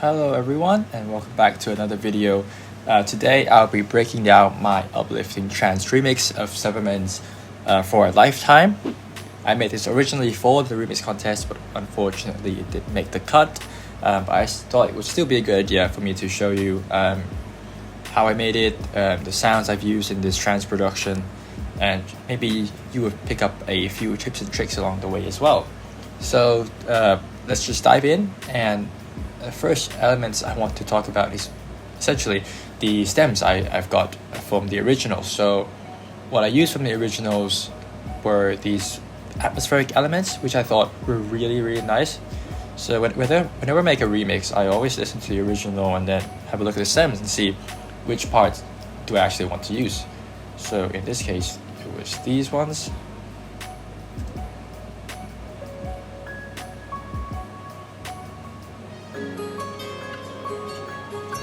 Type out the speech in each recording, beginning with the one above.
Hello everyone and welcome back to another video. Today I'll be breaking down my Uplifting Trance remix of Severman's For a Lifetime. I made this originally for the remix contest, but unfortunately it didn't make the cut. But I thought it would still be a good idea for me to show you how I made it, the sounds I've used in this trance production, and maybe you would pick up a few tips and tricks along the way as well. So let's just dive in. And the first elements I want to talk about is essentially the stems I've got from the originals. So what I used from the originals were these atmospheric elements, which I thought were really nice. So whenever I make a remix, I always listen to the original and then have a look at the stems and see which parts do I actually want to use. So in this case, it was these ones.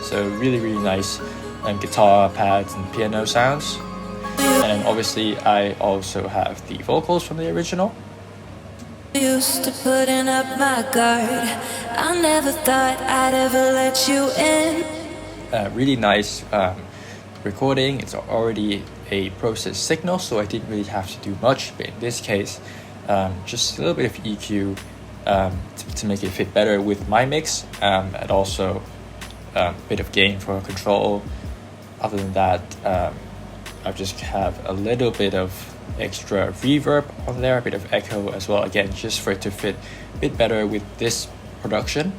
So really nice guitar pads and piano sounds. And then obviously I also have the vocals from the original. Used to putting up my guard. I never thought I'd ever let you in. Really nice recording. It's already a processed signal, so I didn't really have to do much. But in this case, just a little bit of EQ to make it fit better with my mix, and also a bit of gain for control. Other than that, I just have a little bit of extra reverb on there, a bit of echo as well, again just for it to fit a bit better with this production.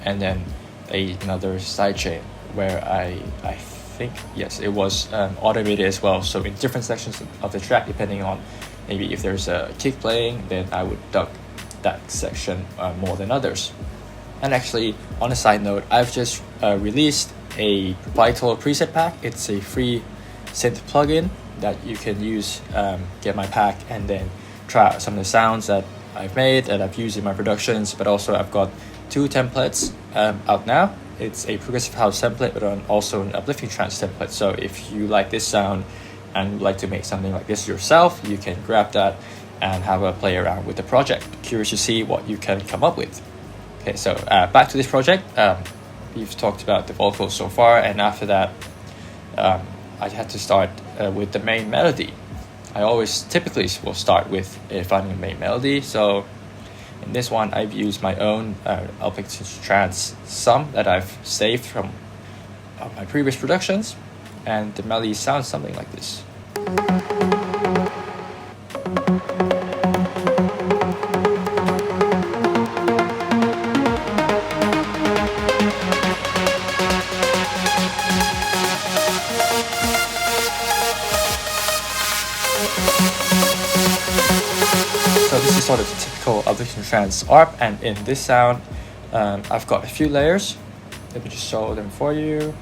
And then another sidechain where I think, yes, it was automated as well, so in different sections of the track, depending on maybe if there's a kick playing, then I would duck that section more than others. And actually, on a side note, I've just released a Vital preset pack. It's a free synth plugin that you can use, get my pack, and then try out some of the sounds that I've made, that I've used in my productions. But also I've got 2 templates out now. It's a progressive house template, but also an uplifting trance template. So if you like this sound and would like to make something like this yourself, you can grab that and have a play around with the project. Curious to see what you can come up with. Okay, so back to this project. We've talked about the vocals so far, and after that I had to start with the main melody. I always typically will start with finding a main melody. So in this one, I've used my own Uplifting Trance sum that I've saved from my previous productions, and the melody sounds something like this. So this is sort of the typical Uplifting Trance ARP, and in this sound, I've got a few layers. Let me just show them for you.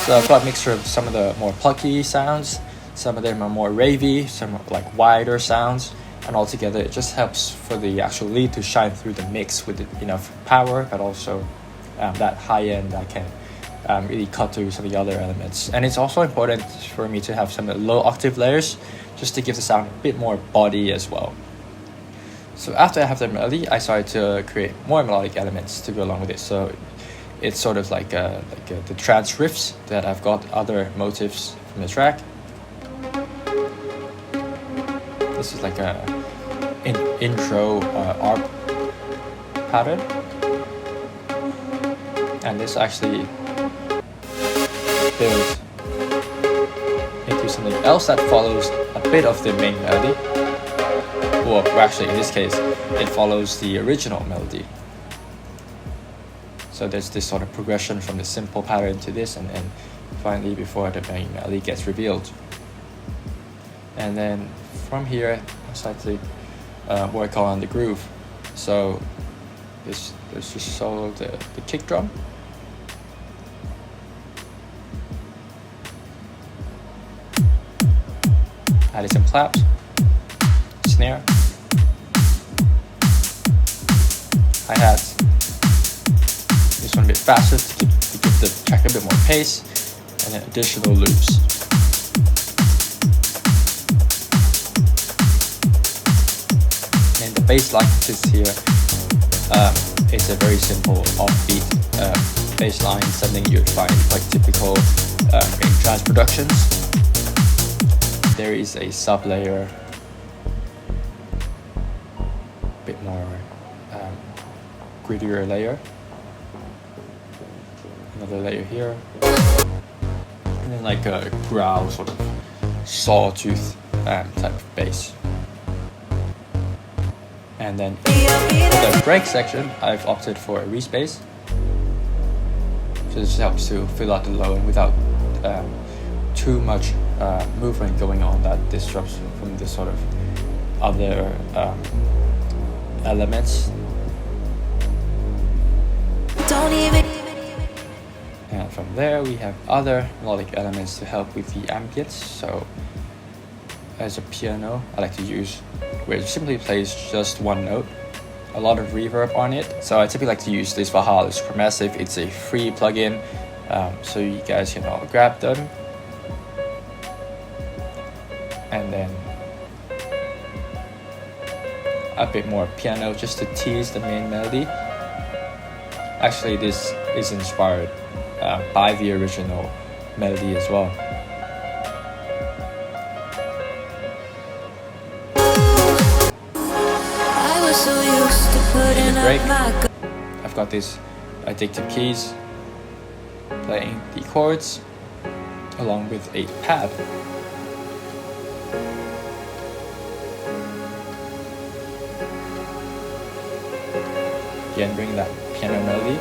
So I've got a mixture of some of the more plucky sounds, some of them are more ravey, some are like wider sounds. And altogether, it just helps for the actual lead to shine through the mix with enough power, but also that high end that can really cut through some of the other elements. And it's also important for me to have some low octave layers, just to give the sound a bit more body as well. So after I have the melody, I started to create more melodic elements to go along with it. So it's sort of like the trance riffs that I've got other motifs from the track. This is like a intro ARP pattern, and this actually builds into something else that follows a bit of the main melody. Well, actually in this case, it follows the original melody. So there's this sort of progression from the simple pattern to this, and then finally before the main melody gets revealed. And then from here, I slightly work on the groove. So let's just solo the kick drum. Added some claps, snare, hi-hats. This one a bit faster to give the track a bit more pace, and then additional loops. bass line this here, it's a very simple offbeat bass line, something you'd find quite typical in trance productions. There is a sub layer, a bit more grittier layer, another layer here, and then like a growl sort of sawtooth type of bass. And then for the break section, I've opted for a respace. So this helps to fill out the low and without too much movement going on that disrupts from the sort of other elements. And from there we have other melodic elements to help with the ambience. So as a piano, I like to use where it simply plays just one note, a lot of reverb on it. So I typically like to use this Valhalla's Chromassive. It's a free plugin, so you guys can all grab them. And then a bit more piano just to tease the main melody. Actually, this is inspired by the original melody as well. In the break, I've got these addictive keys playing the chords along with a pad. Again, bring that piano melody.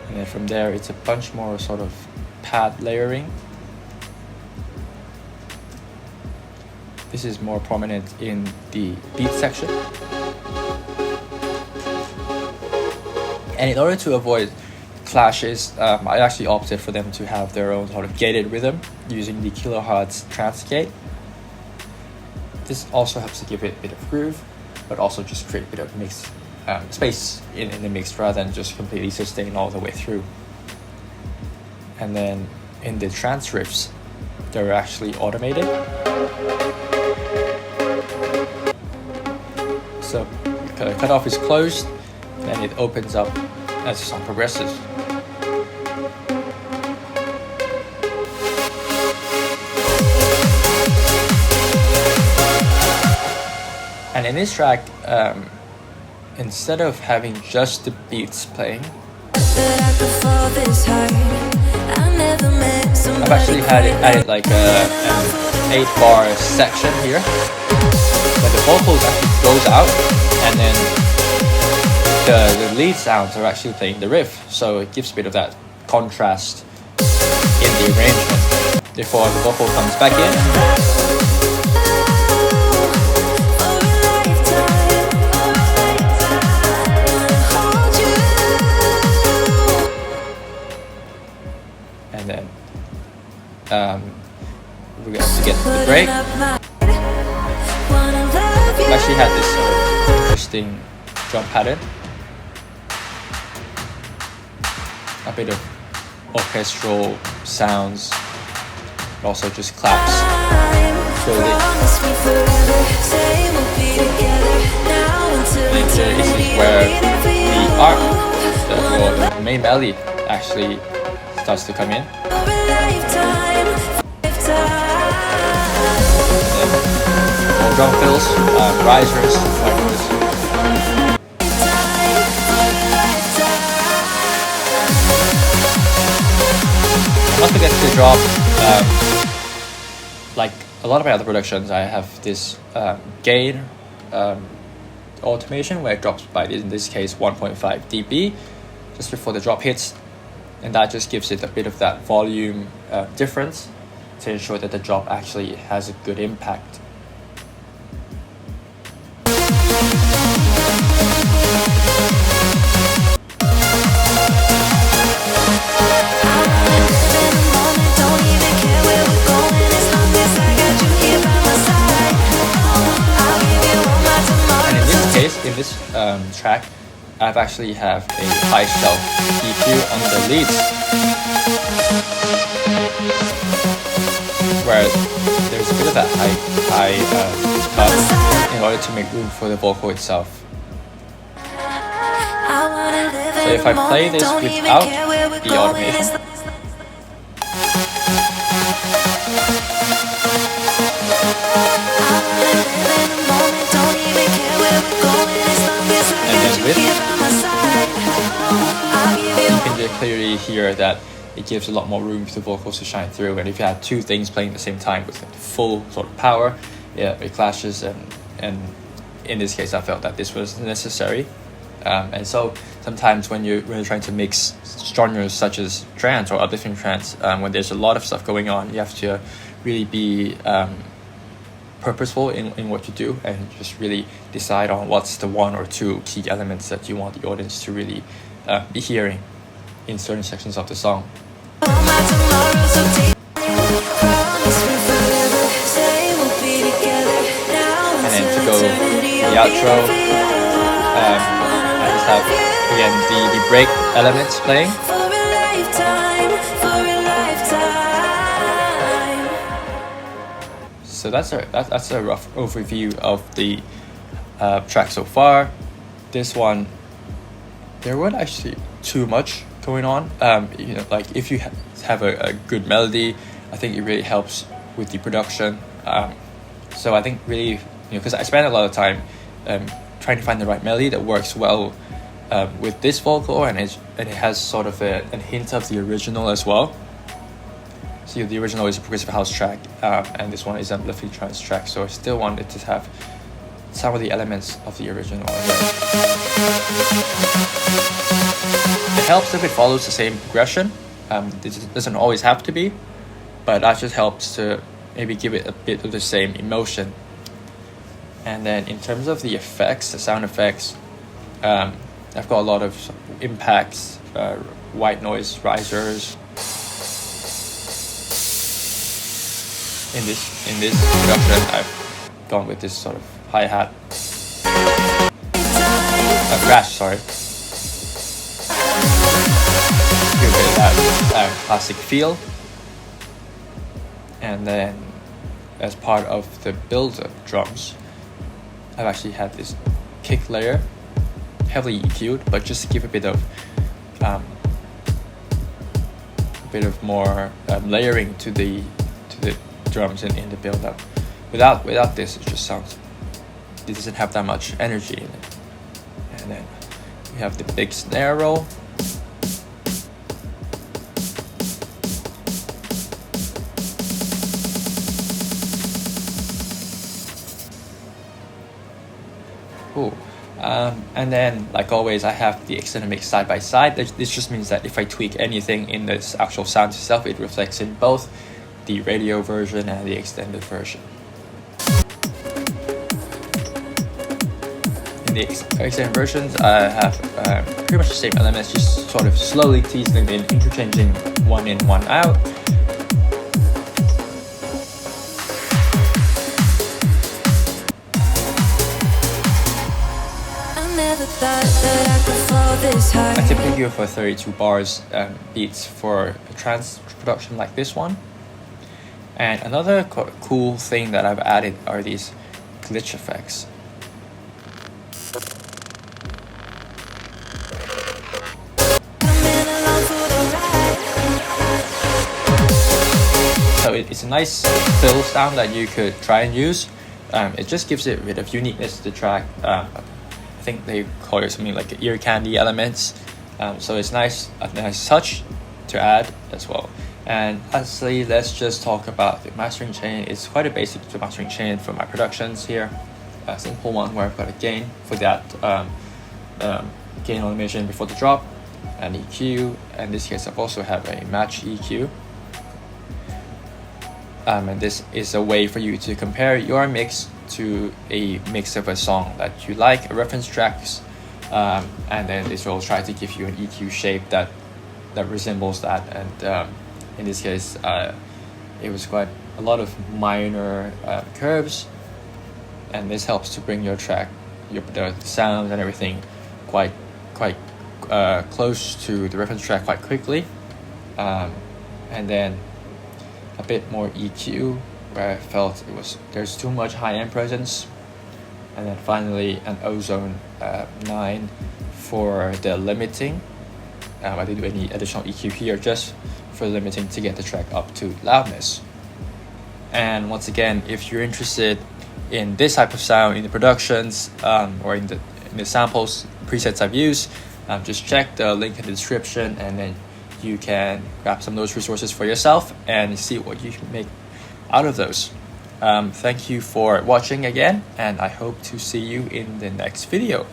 And then from there, it's a bunch more sort of pad layering. This is more prominent in the beat section. And in order to avoid clashes, I actually opted for them to have their own sort of gated rhythm using the kilohertz trance gate. This also helps to give it a bit of groove, but also just create a bit of mix space in the mix rather than just completely sustain all the way through. And then in the trance riffs, they're actually automated. So the cutoff is closed, and it opens up as the song progresses. And in this track, instead of having just the beats playing, I've actually added like an 8-bar section here, where the vocals actually goes out, and then the lead sounds are actually playing the riff, so it gives a bit of that contrast in the arrangement before the vocal comes back in. And then we have to get to the break. I actually had this interesting drum pattern, a bit of orchestral sounds, but also just claps slowly. And this is where the arc, the main melody, actually starts to come in. More drum fills, risers, like this. Not forget to drop, like a lot of my other productions, I have this gain automation where it drops by, in this case, 1.5 dB just before the drop hits. And that just gives it a bit of that volume difference to ensure that the drop actually has a good impact. And in this case, in this track, I've actually have a high shelf EQ on the leads, where there's a bit bit of that high cut in order to make room for the vocal itself. So if I play this without the automation, and then with, you can clearly hear that it gives a lot more room for the vocals to shine through. And if you have two things playing at the same time with full sort of power, yeah, it clashes. And in this case, I felt that this was necessary. And so sometimes when you're trying to mix genres such as trance or uplifting trance, when there's a lot of stuff going on, you have to really be purposeful in what you do, and just really decide on what's the one or two key elements that you want the audience to really be hearing in certain sections of the song. And then to go the outro, I just have again the break elements playing. So that's a rough overview of the track so far. This one, there wasn't actually too much going on. Like if you have a good melody, I think it really helps with the production. So I think really, because I spent a lot of time trying to find the right melody that works well with this vocal, and it has sort of a hint of the original as well. So the original is a progressive house track, and this one is an uplifting trance track. So I still wanted to have some of the elements of the original. It helps if it follows the same progression. This doesn't always have to be, but that just helps to maybe give it a bit of the same emotion. And then in terms of the effects, the sound effects, I've got a lot of impacts, white noise risers. In this production, I've gone with this sort of hi-hat, crash, sorry. Give it that classic feel. And then, as part of the build-up drums, I've actually had this kick layer, heavily EQ'd, but just to give a bit of more layering to the drums in the build-up. Without this, it doesn't have that much energy in it. And then we have the big snare roll. Cool. And then, like always, I have the extended mix side by side. This just means that if I tweak anything in this actual sound itself, it reflects in both the radio version and the extended version. In the extended versions, I have pretty much the same elements, just sort of slowly teasing in, interchanging one in, one out. I typically go for 32 bars beats for a trance production like this one. And another cool thing that I've added are these glitch effects. So it's a nice fill sound that you could try and use. It just gives it a bit of uniqueness to the track. I think they call it something like ear candy elements. So it's a nice touch to add as well. And lastly, let's just talk about the mastering chain. It's quite a basic mastering chain for my productions here. A simple one where I've got a gain for that gain automation before the drop, and EQ. In this case, I've also have a match EQ. And this is a way for you to compare your mix to a mix of a song that you like, a reference tracks, and then this will try to give you an EQ shape that resembles that. And in this case, it was quite a lot of minor curves, and this helps to bring your track, the sound and everything, quite close to the reference track quite quickly. And then a bit more EQ where I felt there's too much high-end presence, and then finally an ozone 9 for the limiting. I didn't do any additional EQ here, just for limiting to get the track up to loudness. And once again, if you're interested in this type of sound in the productions or in the samples presets I've used, just check the link in the description, and then you can grab some of those resources for yourself and see what you can make out of those. Thank you for watching again, and I hope to see you in the next video.